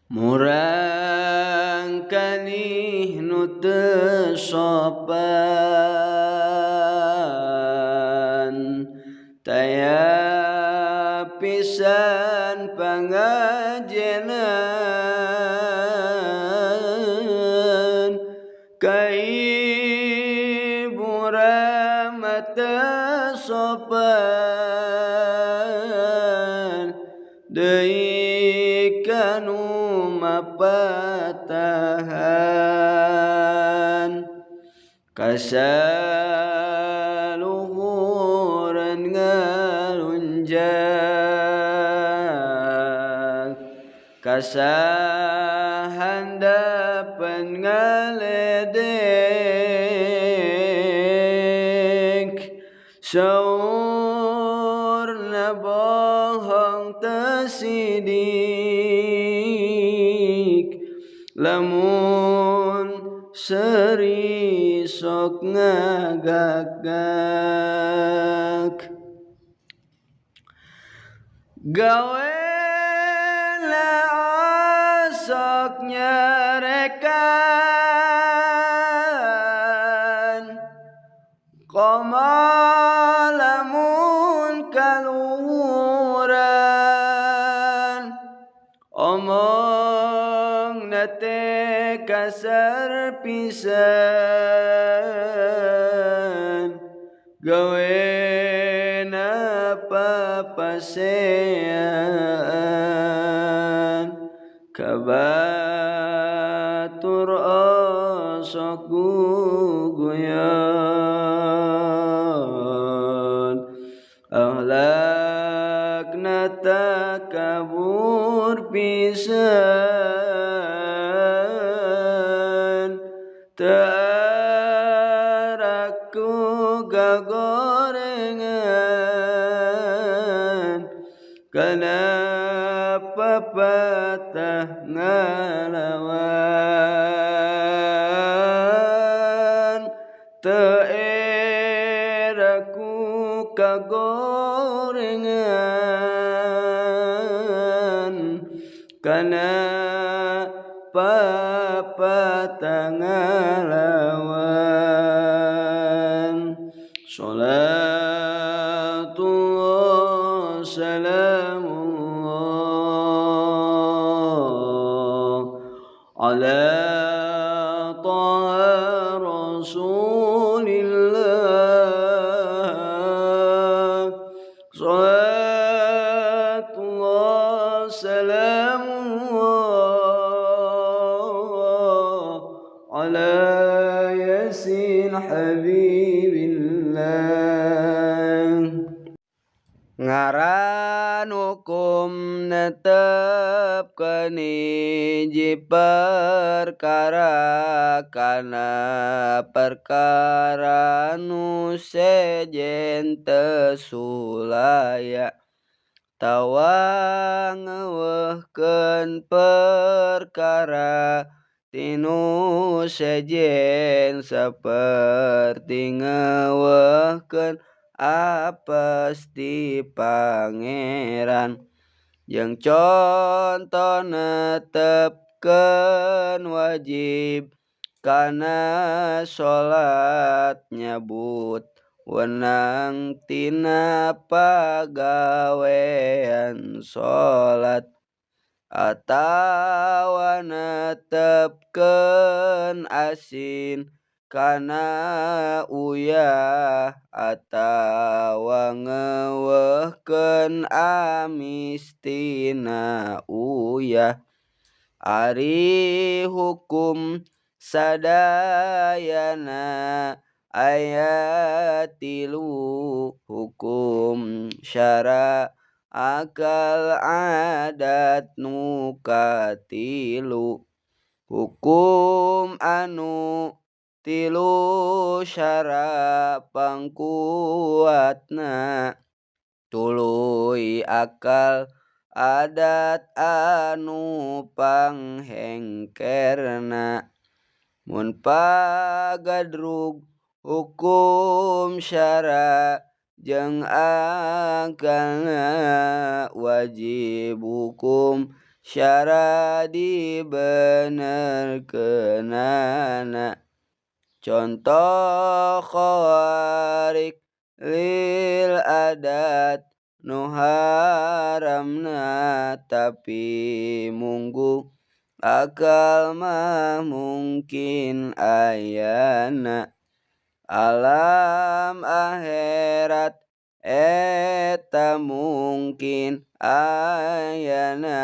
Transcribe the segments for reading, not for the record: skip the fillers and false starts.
Murang kanih nu teu sopan taya pisan pangajenan ka ibu mah teu sopan deui kanu mapatahan kasaluhuran ngalunjak kasahandapan ngaledek saurna bohong teu sidik lamun seuri sok ngagagak gawena sok nyarekan komo lamun kaluhuran omong nate kasar pisan gawena papasean kabatur osok guguyon akhlakna takabur pisan teu araku gagorengan kana papatah ngalawan teu eraku kagorengan kana papatah ngalawan Salatullah salamullah ala taha rasulillah salatullah salamullah ala yasin habibillah ngaran hukum netepkeun hiji perkara kana perkara nu sejen teu sulaya tawa ngeuweuhkeun perkara tinu sejen saperti ngeuweuhkeun apes ti Pangeran jeung conto netepkeun wajib kana salat nyabut weunang tina pagawean salat atawa netepkeun asin kana uyah atawa ngeuweuhkeun amis tina uyah ari hukum sadayana aya tilu hukum syara akal adat nu katilu hukum anu tilu syara pangkuatna tuluy akal adat anu panghengkerna mun pagadrug hukum syara jeung akalna wajib hukum syara dibenerkeunana. Contoh khawarik lil adat nu haramna tapi munggu akal mah mungkin ayana. Alam akhirat eta mungkin ayana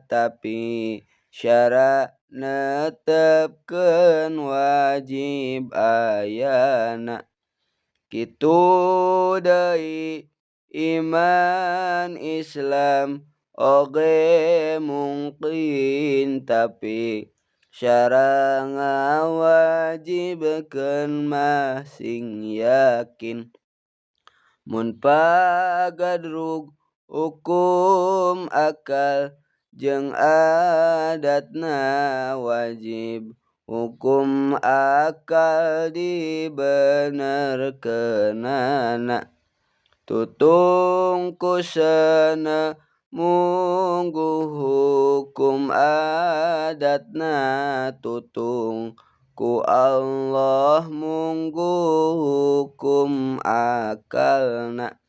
tapi syara netepkeun wajib ayana. Kitu deui iman Islam oge mungkin tapi syara ngawajibkeun mah sing yakin. Mun pagadrug hukum akal jeung adatna wajib hukum akal dibenerkeunana. Tutung kusana munggu hukum adatna tutung ku Allah munggu hukum akalna.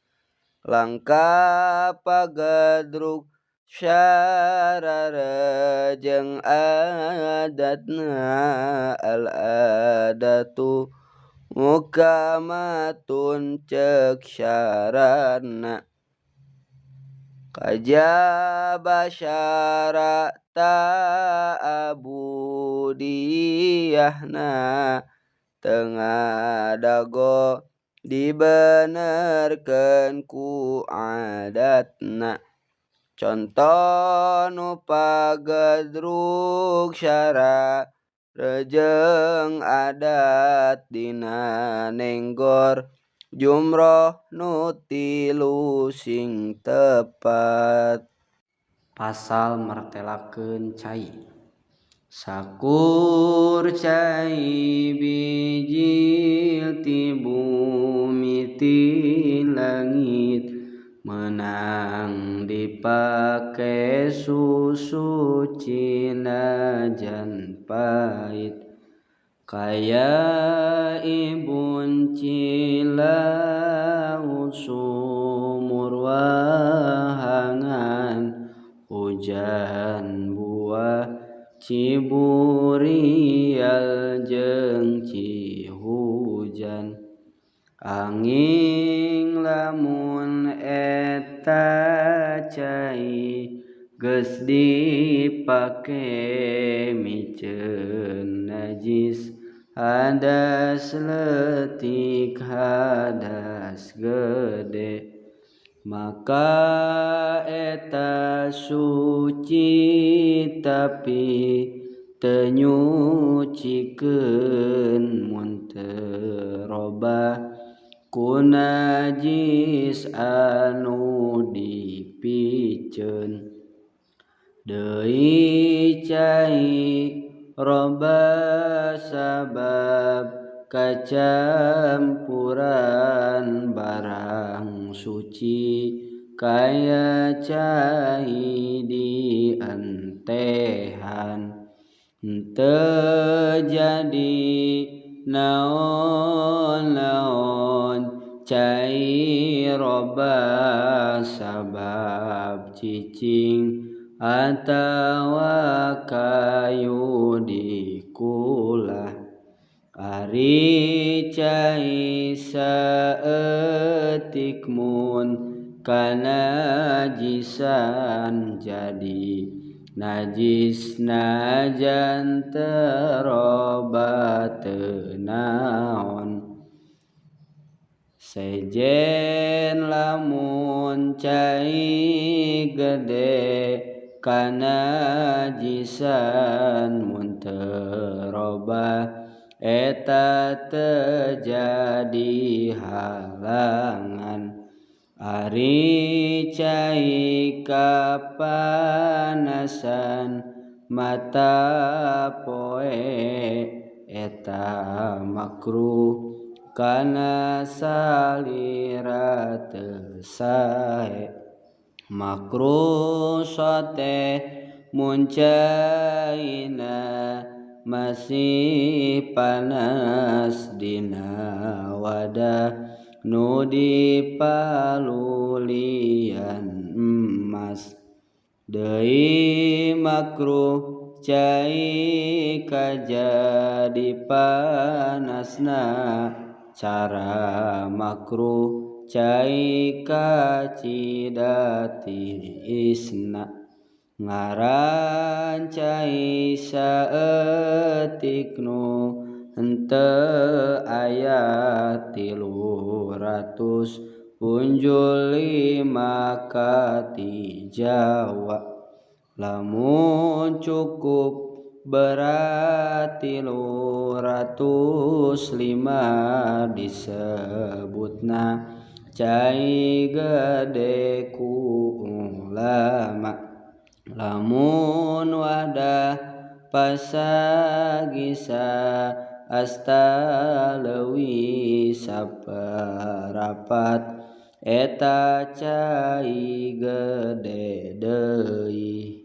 Langkah pagadrug syarara jeung adatna al adatu mukamatun cek syaratna. Kajaba syara ta'abudiyahna teu ngadago dibenerkeun ku adatna. Contoh nu pagadrug syara jeung adat dina nenggor jumroh nu tilu sing tepat. Pasal martelakeun cai. Sakur cai bijil ti bumi ti langit meunang dipake susu cinajan pait. Kaya ibun cilaut sumur wahangan hujan buah ciburial jeung cihujan. Anging lamun eta cai geus dipake miceun najis hadas leutik hadas gede maka eta suci tapi teu nyucikeun mun teu robah ku najis anu dipiceun. Deui cai robah sabab kacampuran barang suci kaya cai di entehan. Henteu jadi naon-naon cai robah sabab cicing atawa kayu dikulah. Ari cai saeutik mun kanajisan jadi najis najan teu robah teu naon. Sejen lamun cai gede kanajisan mun teu robah eta teu jadi halangan. Ari cai kapanasan mata poe eta makruh kana salira teu sae. Makruh sote muncaina masih panas dina wadah nu dipalulian emas deui makruh cai kajadi panasna cara makruh cai kacidati isna ngaran cai saeutik nu henteu aya 300 punjul 5 kati Jawa lamun cukup berat 305 disebutna cai gede ku ulama lamun wadah pasagisa asta leuwih saperapat eta cai gede deui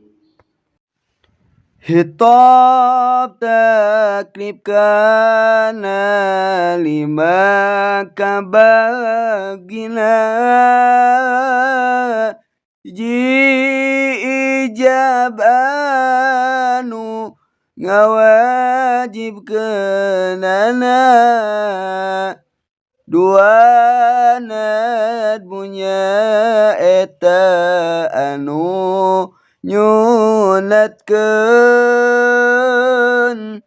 Hitop taklif kana 5 kabagina hiji ijab anu ngawajibkeunana dua nadmunya eta anu nyunatkeun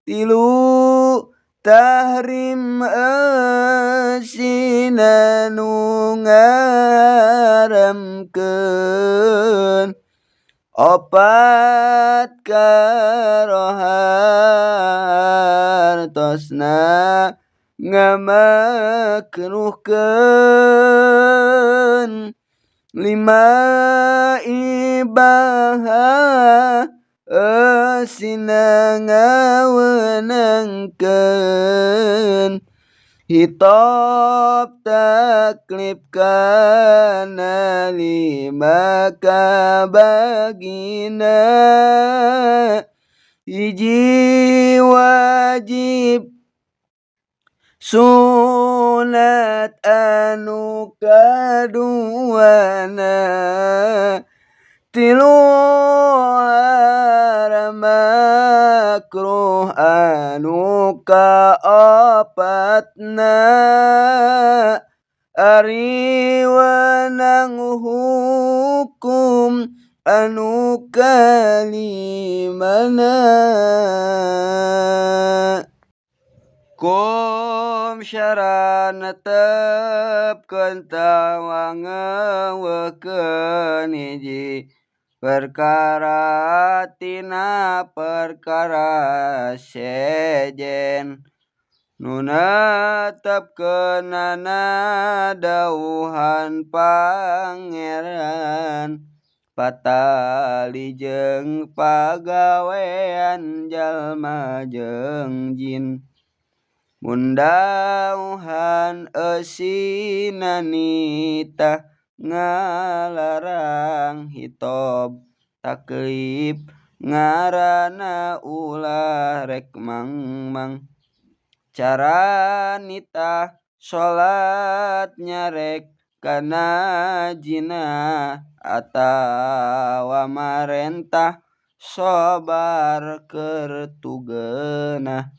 tilu tahrim asina nu ngaharamkeun opat karohartosna ngamakruhkeun 5 ibaha asina ngaweunangkeun hitop taklif kana 5 kabagina hiji wajib sunat anu kaduana tilu haram makruh anu kaopatna ari wenang hukum anu kalimana kum syarat netepkeun tawangeukeun hiji perkara tina perkara sejen nu netepkeunana dawuhan Pangeran patali jeung pagawean jalma jeung jin mun dawuhan eusina nitah ngalarang hitop taklif ngaranna ulah rek mangmang cara nitah salat nyarek kana jina atawa marentah sabar keur tugeunah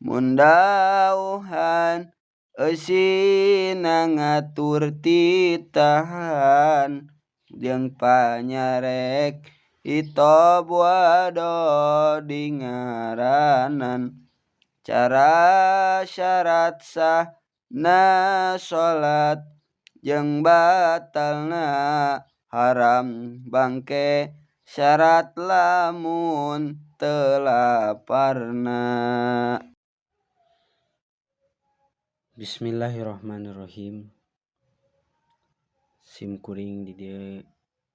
mun dawuhan eusina ngatur titahan jeung panyarek hitop wado dingaranan cara syarat sahna salat jeung batalna haram bangke syarat lamun teu laparna. Bismillahirrahmanirrahim. Sim kuring di dieu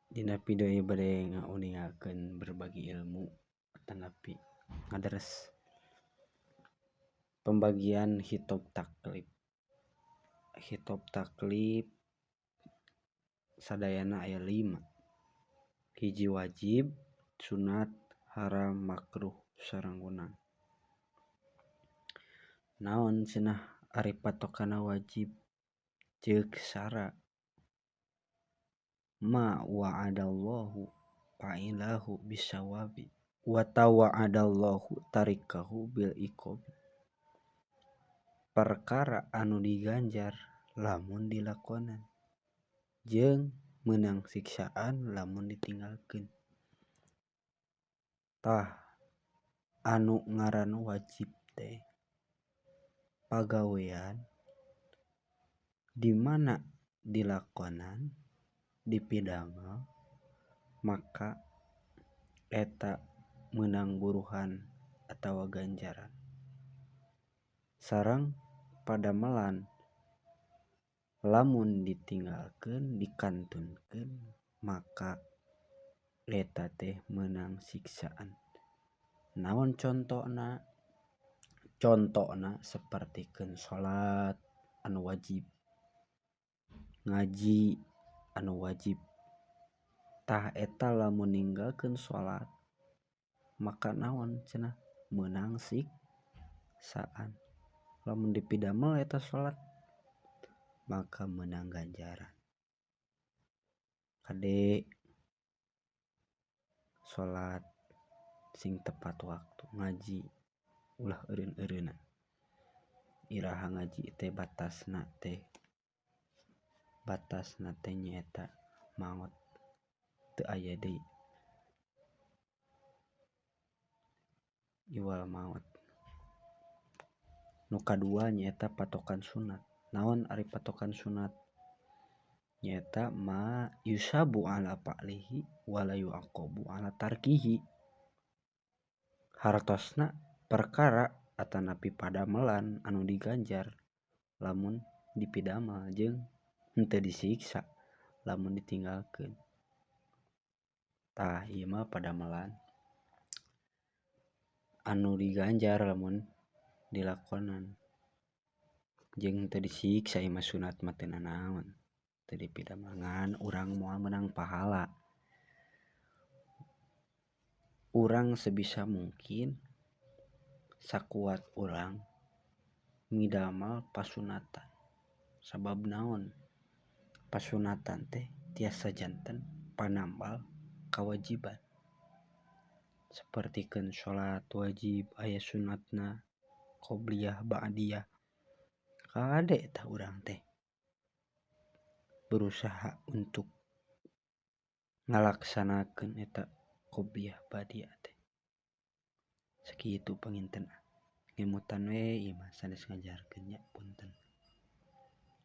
dina video ieu bade ngauningakeun berbagi ilmu tanapi ngadares pembagian hitop taklif. Hitop taklif sadayana aya 5. Hiji wajib, sunat, haram, makruh sareng gunang. Naon cenah ari patokana wajib ceuk sara ma wa'adallahu fa'ilahu bisawabi wa tawa'adallahu tarikahu bil iqabi. Perkara anu diganjar lamun dilakonan jeung meunang siksaan lamun ditinggalkeun. Tah anu ngaran wajib teh pagawean di mana dilakonan dipidamel maka eta meunang buruhan atawa ganjaran. Sareng padamelan lamun ditinggalkeun dikantunkeun maka eta teh meunang siksaan. Naon contona? Contona sapertikeun salat anu wajib, ngaji anu wajib. Tah eta lamun ninggalkeun salat maka naon cenah meunang siksaan. Lamun dipidamel eta salat maka meunang ganjaran. Kade salat sing tepat waktu, ngaji ulah eureun-eureunan. Iraha ngaji teh batasna teh nyaeta maot, teu aya deui iwal maot. Nu kadua nyaeta patokan sunat. Naon ari patokan sunat? Nyaeta ma yusabu ala fa'lihi wa la yu'aqabu ala tarkihi. Hartosna perkara atanapi padamelan anu diganjar lamun dipidamel jeung henteu disiksa lamun ditinggalkeun. Tah ieu mah padamelan anu diganjar lamun dilakonan jeung henteu disiksa ieu mah sunat mah teu nanaon, teu dipidamel ngan urang moal meunang pahala. Urang sebisa mungkin sakuat urang ngidamel pasunatan. Sabab naon? Pasunatan teh tiasa janten panambal kawajiban. Sapertikeun salat wajib aya sunatna qobliyah ba'diyah. Kade tah urang teh berusaha untuk ngalaksanakeun eta qobliyah ba'diyah teh. Sakitu pangintenna. Ngemutan we ieu mah sanes ngajarkeun nya punten.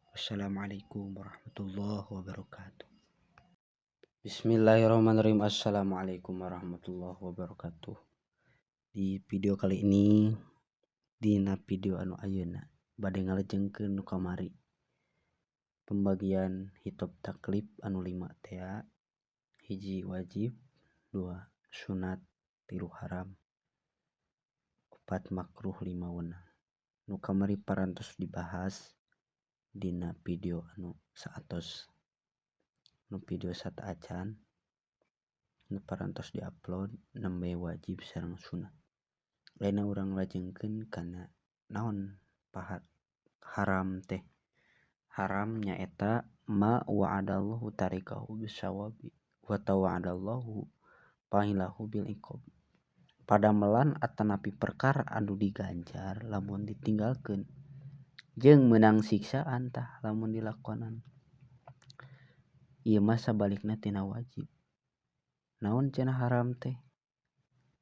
Wassalamualaikum warahmatullahi wabarakatuh. Bismillahirrahmanirrahim. Assalamualaikum warahmatullahi wabarakatuh. Di video kali ini dina video anu ayeuna bade ngalajengkeun nu kamari pembagian hitop taklif anu 5 teh. 1 wajib, 2 sunat, 3 haram, 4 makruh, 5 weunang. Nu kamari parantos dibahas dina video anu saatos. Nu video sata acan nu parantos diupload nembe wajib sareng sunat. Lainna urang lajengkeun kana naon haram teh. Haram nyaeta ma wa'adallahu tarikahu bisawabi wa tawa'adallahu fa'ilahu bil iqabi. Padamelan atanapi perkara anu diganjar lamun ditinggalkeun jeung meunang siksaan tah lamun dilakonan. Ieu mah sabalikna tina wajib. Naon cenah haram teh?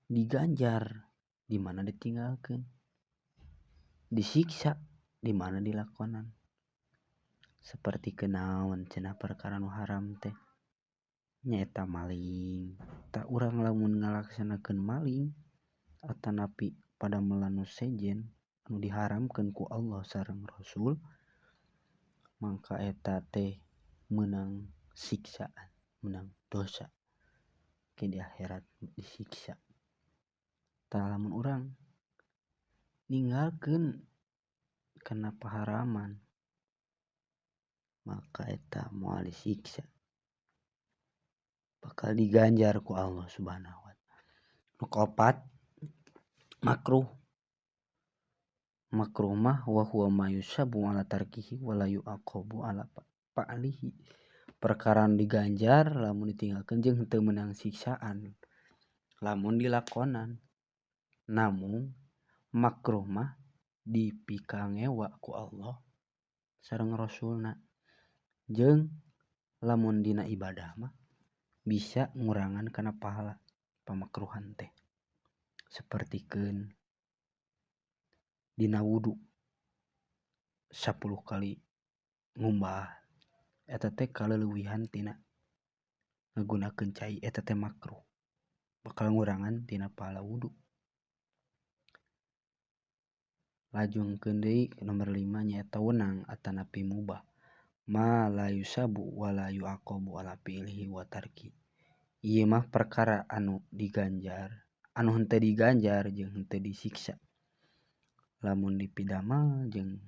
Diganjar di mana ditinggalkeun. Disiksa di mana dilakonan. Sapertikeun naon cenah perkara nu haram teh? Nyaeta maling. Tah urang lamun ngalaksanakeun maling atanapi padamelan nu sejen anu diharamkeun ku Allah sareng Rasul mangka eta teh meunang siksaan, meunang dosa ke di akhirat disiksa. Tah lamun urang ninggalkeun kana paharaman maka eta moal disiksa, bakal diganjar ku Allah Subhanahu wa taala. Nu kaopat makruh. Makruh mah wa huwa ma yusabu ala tarkihi wa la yu'aqabu ala fa'lihi. Perkara anu diganjar lamun ditinggalkeun jeung henteu meunang siksaan lamun dilakonan. Namun makruh mah dipikangewa ku Allah sareng Rasulna. Jeung lamun dina ibadah mah bisa ngurangan kana pahala pamakruhan teh. Sapertikeun dina wudu 10 kali ngumbah eta teh kaleuwihan tina ngagunakeun cai eta teh makruh. Bakal ngurangan tina pahala wudu. Lajungkeun deui nomor 5 nyaeta wenang atanapi mubah. Ma la yusabu wa la yu'aqabu ala fi'lihi wa tarki. Ieu mah perkara anu diganjar, anu henteu diganjar jeung henteu disiksa. Lamun dipidamel jeung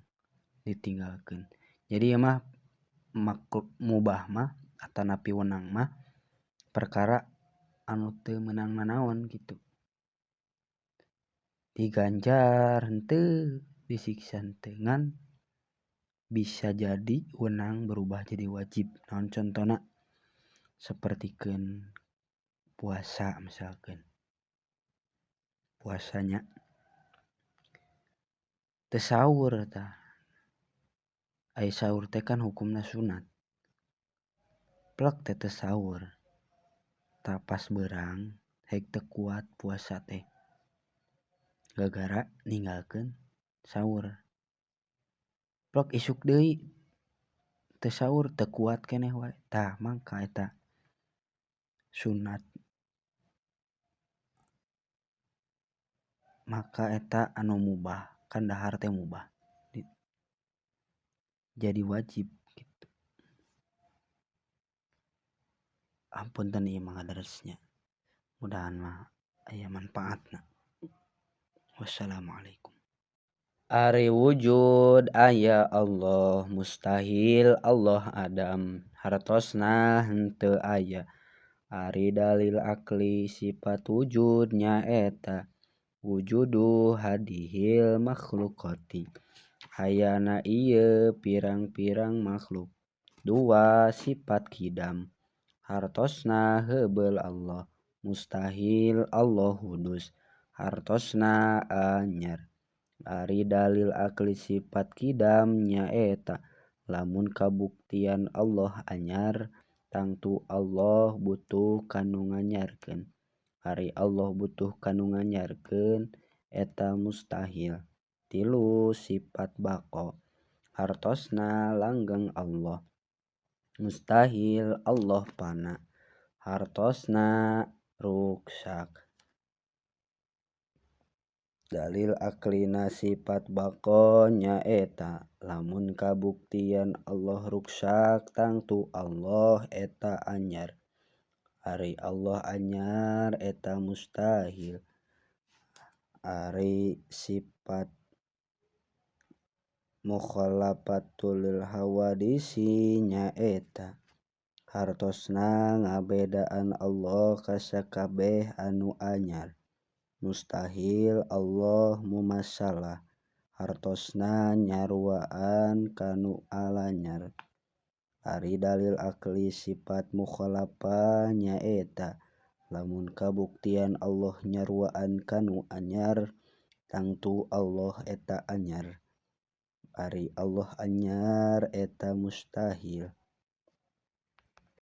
ditinggalkeun. Jadi ieu mah mubah mah atanapi wenang mah perkara anu teu meunang nanaon kitu. Diganjar henteu, disiksa henteu ngan bisa jadi wenang berubah jadi wajib. Naon contona? Sapertikeun puasa misalkeun. Puasanya teu saur tah. Ai saur teh kan hukumna sunat. Plek teh teu saur. Tah pas beurang haik teu kuat puasa teh. Gara-gara ninggalkeun saur. Plek isuk deui teu saur teu kuat keneh wae. Tah mangka eta sunat. Maka eta anu mubah, kan dahar teh mubah. Jadi wajib gitu. Ampunten ieu mah ngadaresnya. Mudahan mah aya manfaatna. Wassalamualaikum. Ari wujud aya Allah, mustahil Allah adam, hartosna henteu aya. Ari dalil akli sifat wujud nyaeta wujudu hadihil makhlukati. Hayana ieu pirang-pirang makhluk. 2 sifat kidam. Hartosna heubeul Allah. Mustahil Allah hudus. Hartosna anyar. Ari dalil akli sifat kidam nyaeta lamun kabuktian Allah anyar tangtu Allah butuh kanu nganyarkeun. Ari Allah butuh kanu nganyarkeun eta mustahil. 3 sifat baqo. Hartosna langgeng Allah. Mustahil Allah pana. Hartosna ruksak. Dalil aklina sifat baqo nyaeta lamun kabuktian Allah ruksak tangtu Allah eta anyar. Ari Allah anyar eta mustahil. Ari sifat mukhalafatul lil hawadisi nyaeta hartosna ngabedaan Allah ka sakabeh anu anyar. Mustahil Allah mumasalah. Hartosna nyaruaan kanu alanyar. Ari dalil akli sifat mukhalafah nyaeta lamun kabuktian Allah nyaruaan kanu anyar tangtu Allah eta anyar. Ari Allah anyar eta mustahil.